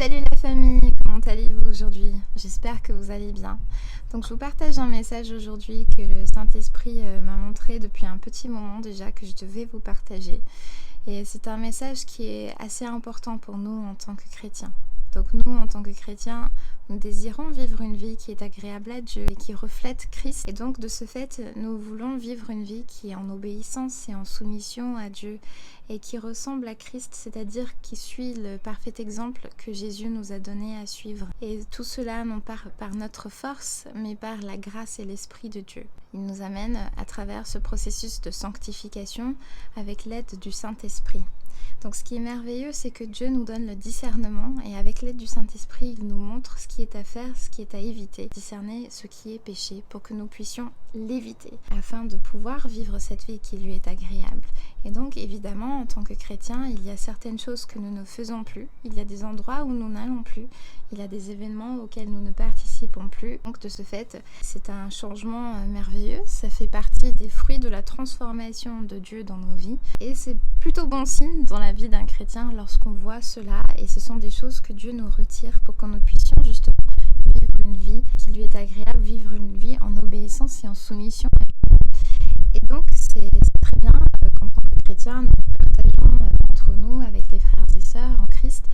Salut la famille, comment allez-vous aujourd'hui? J'espère que vous allez bien. Donc je vous partage un message aujourd'hui que le Saint-Esprit m'a montré depuis un petit moment déjà que je devais vous partager. Et c'est un message qui est assez important pour nous en tant que chrétiens. Donc nous, en tant que chrétiens, nous désirons vivre une vie qui est agréable à Dieu et qui reflète Christ. Et donc de ce fait, nous voulons vivre une vie qui est en obéissance et en soumission à Dieu et qui ressemble à Christ, c'est-à-dire qui suit le parfait exemple que Jésus nous a donné à suivre. Et tout cela non pas par notre force, mais par la grâce et l'Esprit de Dieu. Il nous amène à travers ce processus de sanctification avec l'aide du Saint-Esprit. Donc ce qui est merveilleux, c'est que Dieu nous donne le discernement et avec l'aide du Saint-Esprit, il nous montre ce qui est à faire, ce qui est à éviter, discerner ce qui est péché pour que nous puissions l'éviter afin de pouvoir vivre cette vie qui lui est agréable. Et donc évidemment, en tant que chrétien, il y a certaines choses que nous ne faisons plus, il y a des endroits où nous n'allons plus, il y a des événements auxquels nous ne participons plus. Donc de ce fait, c'est un changement merveilleux, ça fait partie des fruits de la transformation de Dieu dans nos vies et c'est plutôt bon signe dans la vie d'un chrétien lorsqu'on voit cela et ce sont des choses que Dieu nous retire pour que nous puissions justement vivre une vie qui lui est agréable, vivre une vie en obéissance et en soumission à Dieu. Et donc c'est très bien qu'en tant que chrétien nous partageons entre nous avec les frères et sœurs en Christ.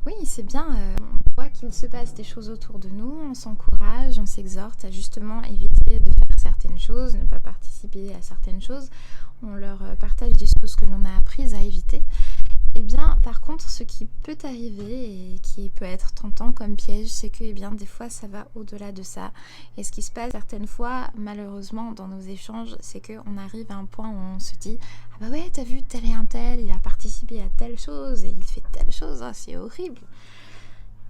Oui, c'est bien, on voit qu'il se passe des choses autour de nous, on s'encourage, on s'exhorte à justement éviter de faire certaines choses, ne pas participer à certaines choses, on leur partage des choses que l'on a apprises à éviter. Eh bien, par contre, ce qui peut arriver et qui peut être tentant comme piège, c'est que eh bien, des fois, ça va au-delà de ça. Et ce qui se passe certaines fois, malheureusement, dans nos échanges, c'est qu'on arrive à un point où on se dit « Ah bah ouais, t'as vu tel et un tel, il a participé à telle chose et il fait telle chose, oh, c'est horrible !»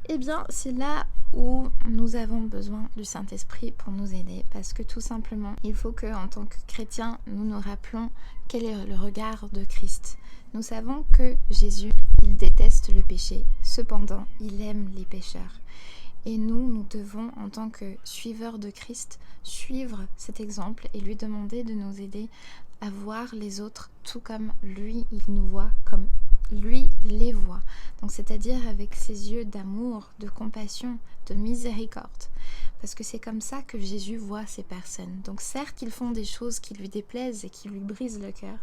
Eh bien, c'est là où nous avons besoin du Saint-Esprit pour nous aider. Parce que tout simplement, il faut qu'en tant que chrétiens, nous nous rappelons quel est le regard de Christ. Nous savons que Jésus, il déteste le péché. Cependant, il aime les pécheurs. Et nous devons, en tant que suiveurs de Christ, suivre cet exemple et lui demander de nous aider à voir les autres tout comme lui, il nous voit, comme lui les voit. Donc c'est-à-dire avec ses yeux d'amour, de compassion, de miséricorde. Parce que c'est comme ça que Jésus voit ces personnes. Donc certes, ils font des choses qui lui déplaisent et qui lui brisent le cœur,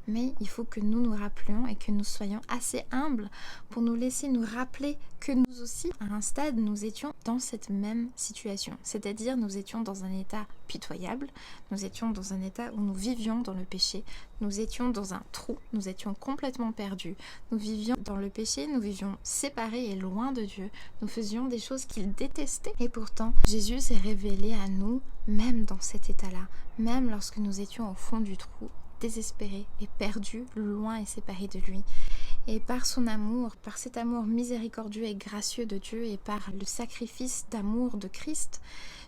mais il faut que nous nous rappelions et que nous soyons assez humbles pour nous laisser nous rappeler que nous aussi, à un stade, nous étions dans cette même situation. C'est-à-dire, nous étions dans un état pitoyable, nous étions dans un état où nous vivions dans le péché, nous étions dans un trou, nous étions complètement perdus. Nous vivions dans le péché, nous vivions séparés et loin de Dieu. Nous faisions des choses qu'il détestait. Et pourtant, Jésus s'est révélé à nous, même dans cet état-là, même lorsque nous étions au fond du trou, désespérés et perdus, loin et séparés de lui. Et par son amour, par cet amour miséricordieux et gracieux de Dieu et par le sacrifice d'amour de Christ,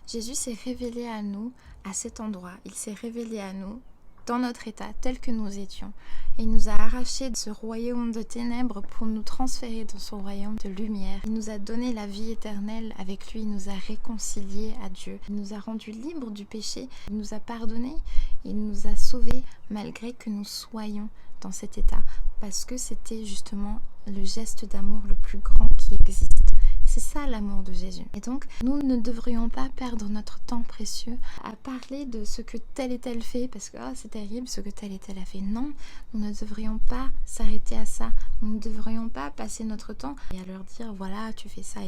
Jésus s'est révélé à nous à cet endroit. Il s'est révélé à nous dans notre état tel que nous étions. Et il nous a arrachés de ce royaume de ténèbres pour nous transférer dans son royaume de lumière. Il nous a donné la vie éternelle avec lui, il nous a réconciliés à Dieu. Il nous a rendus libres du péché, il nous a pardonnés, il nous a sauvés malgré que nous soyons dans cet état. Parce que c'était justement le geste d'amour le plus grand qui existe. C'est ça l'amour de Jésus. Et donc, nous ne devrions pas perdre notre temps précieux à parler de ce que tel et tel fait, parce que c'est terrible ce que tel et tel a fait. Non, nous ne devrions pas s'arrêter à ça. Nous ne devrions pas passer notre temps et à leur dire, voilà, tu fais ça,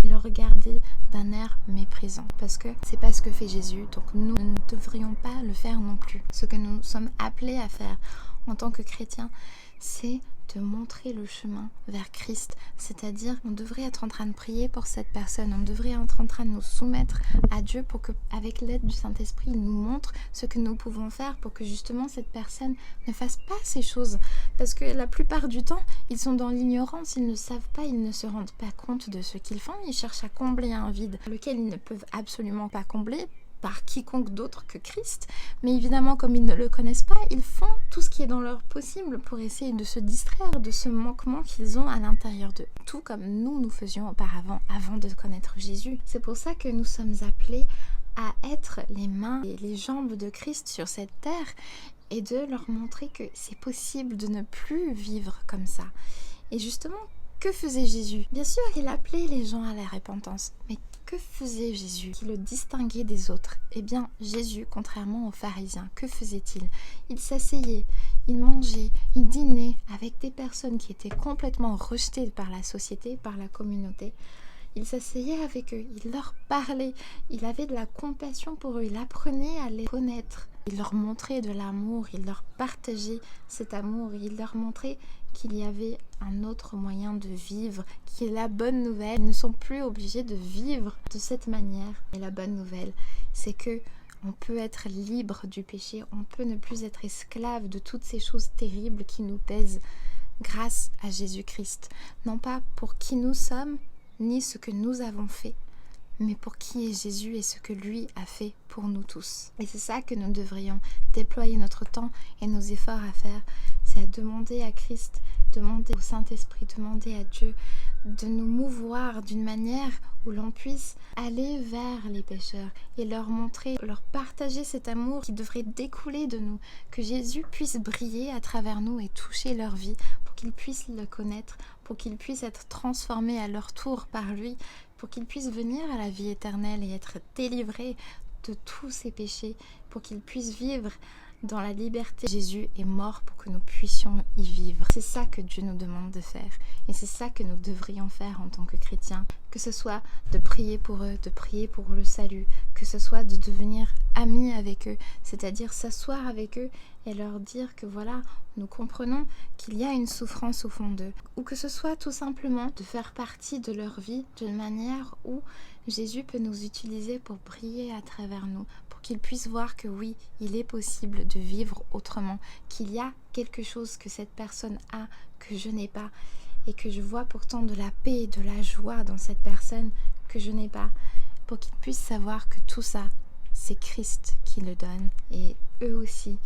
et le regarder d'un air méprisant. Parce que c'est pas ce que fait Jésus, donc nous ne devrions pas le faire non plus. Ce que nous sommes appelés à faire en tant que chrétiens, c'est de montrer le chemin vers Christ, c'est-à-dire on devrait être en train de prier pour cette personne, on devrait être en train de nous soumettre à Dieu pour que, avec l'aide du Saint-Esprit, il nous montre ce que nous pouvons faire pour que justement cette personne ne fasse pas ces choses, parce que la plupart du temps, ils sont dans l'ignorance, ils ne savent pas, ils ne se rendent pas compte de ce qu'ils font, ils cherchent à combler un vide lequel ils ne peuvent absolument pas combler par quiconque d'autre que Christ, mais évidemment comme ils ne le connaissent pas, ils font tout ce qui est dans leur possible pour essayer de se distraire de ce manquement qu'ils ont à l'intérieur d'eux, tout comme nous faisions auparavant, avant de connaître Jésus. C'est pour ça que nous sommes appelés à être les mains et les jambes de Christ sur cette terre et de leur montrer que c'est possible de ne plus vivre comme ça. Et justement, que faisait Jésus? Bien sûr, il appelait les gens à la repentance, mais que faisait Jésus qui le distinguait des autres? Eh bien, Jésus, contrairement aux pharisiens, que faisait-il? Il s'asseyait, il mangeait, il dînait avec des personnes qui étaient complètement rejetées par la société, par la communauté. Il s'asseyait avec eux, il leur parlait, il avait de la compassion pour eux, il apprenait à les connaître. Il leur montrait de l'amour, il leur partageait cet amour, il leur montrait qu'il y avait un autre moyen de vivre, qui est la bonne nouvelle. Ils ne sont plus obligés de vivre de cette manière. Et la bonne nouvelle, c'est que on peut être libre du péché, on peut ne plus être esclave de toutes ces choses terribles qui nous pèsent grâce à Jésus-Christ. Non pas pour qui nous sommes, ni ce que nous avons fait, mais pour qui est Jésus et ce que lui a fait pour nous tous. Et c'est ça que nous devrions déployer notre temps et nos efforts à faire, c'est à demander à Christ, demander au Saint-Esprit, demander à Dieu de nous mouvoir d'une manière où l'on puisse aller vers les pécheurs et leur montrer, leur partager cet amour qui devrait découler de nous, que Jésus puisse briller à travers nous et toucher leur vie pour qu'ils puissent le connaître, pour qu'ils puissent être transformés à leur tour par lui, pour qu'ils puissent venir à la vie éternelle et être délivrés de tous ces péchés, pour qu'ils puissent vivre dans la liberté. Jésus est mort pour que nous puissions y vivre. C'est ça que Dieu nous demande de faire. Et c'est ça que nous devrions faire en tant que chrétiens. Que ce soit de prier pour eux, de prier pour le salut, que ce soit de devenir amis avec eux, c'est-à-dire s'asseoir avec eux et leur dire que voilà, nous comprenons qu'il y a une souffrance au fond d'eux. Ou que ce soit tout simplement de faire partie de leur vie d'une manière où Jésus peut nous utiliser pour briller à travers nous, pour qu'ils puissent voir que oui, il est possible de vivre autrement, qu'il y a quelque chose que cette personne a que je n'ai pas, et que je vois pourtant de la paix et de la joie dans cette personne que je n'ai pas, pour qu'ils puissent savoir que tout ça, c'est Christ qui le donne, et eux aussi,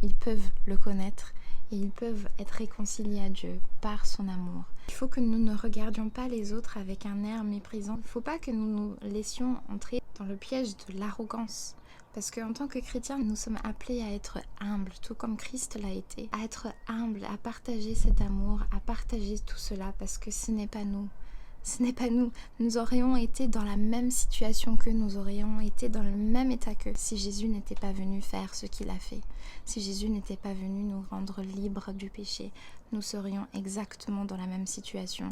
ils peuvent le connaître et ils peuvent être réconciliés à Dieu par son amour. Il faut que nous ne regardions pas les autres avec un air méprisant. Il ne faut pas que nous nous laissions entrer dans le piège de l'arrogance. Parce qu'en tant que chrétiens, nous sommes appelés à être humbles, tout comme Christ l'a été. À être humbles, à partager cet amour, à partager tout cela, parce que ce n'est pas nous. Ce n'est pas nous. Nous aurions été dans la même situation qu'eux, nous aurions été dans le même état qu'eux si Jésus n'était pas venu faire ce qu'il a fait. Si Jésus n'était pas venu nous rendre libres du péché, nous serions exactement dans la même situation.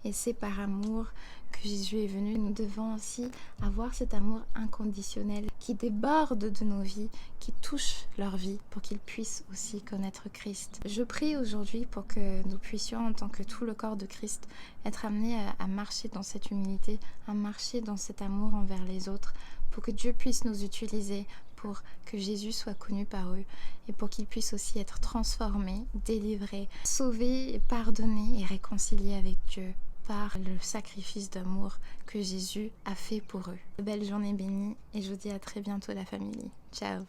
Et c'est par amour que Jésus est venu. Nous devons aussi avoir cet amour inconditionnel qui déborde de nos vies, qui touche leur vie pour qu'ils puissent aussi connaître Christ. Je prie aujourd'hui pour que nous puissions, en tant que tout le corps de Christ, être amenés à marcher dans cette humilité, à marcher dans cet amour envers les autres, pour que Dieu puisse nous utiliser, pour que Jésus soit connu par eux et pour qu'ils puissent aussi être transformés, délivrés, sauvés, pardonnés et réconciliés avec Dieu par le sacrifice d'amour que Jésus a fait pour eux. Belle journée bénie et je vous dis à très bientôt la famille. Ciao.